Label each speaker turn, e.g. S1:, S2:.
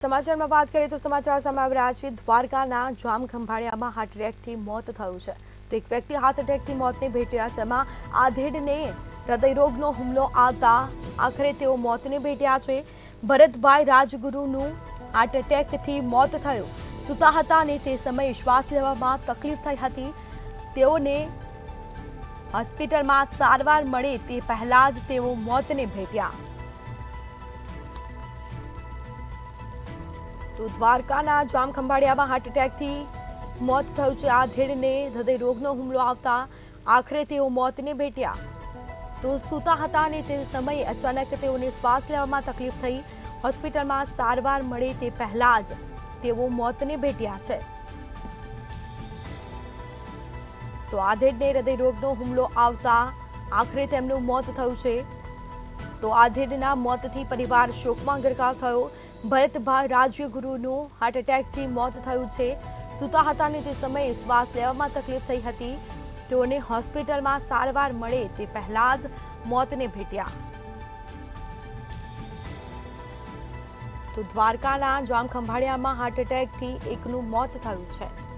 S1: સમાચારમાં વાત કરીએ તો સમાચાર સામે આવી રહ્યા છે દ્વારકાના જામખંભાળિયામાં હાર્ટ એટેકથી મોત થયું છે તો એક વ્યક્તિ હાર્ટ એટેકથી મોતને ભેટ્યા છે જેમાં આધેડને હૃદયરોગનો હુમલો આવતા આખરે તેઓ મોતને ભેટ્યા છે ભરતભાઈ રાજગુરુનું હાર્ટ એટેકથી મોત થયું સૂતા હતા અને તે સમયે શ્વાસ લેવામાં તકલીફ થઈ હતી તેઓને હોસ્પિટલમાં સારવાર મળે તે પહેલા જ તેઓ મોતને ભેટ્યા તો દ્વારકાના જામખંભાળિયામાં હાર્ટ એટેકથી મોત થયું છે આધેડને હૃદયરોગનો હુમલો આવતા આખરે તેઓ મોતને ભેટ્યા તો સૂતા હતા અને તે સમયે અચાનક તેઓને શ્વાસ લેવામાં તકલીફ થઈ હોસ્પિટલમાં સારવાર મળે તે પહેલા જ તેઓ મોતને ભેટ્યા છે તો આધેડને હૃદયરોગનો હુમલો આવતા આખરે તેમનું મોત થયું છે તો આધેડના મોતથી પરિવાર શોકમાં ગરકાવ થયો ભરતભાઈ રાજ્યગુરુનું હાર્ટ એટેકથી મોત થયું છે સૂતા હતા અને તે સમયે શ્વાસ લેવામાં તકલીફ થઈ હતી તેઓને હોસ્પિટલમાં સારવાર મળે તે પહેલા જ મોતને ભેટ્યા તો દ્વારકાના જામખંભાળિયામાં હાર્ટ એટેકથી એકનું મોત થયું છે।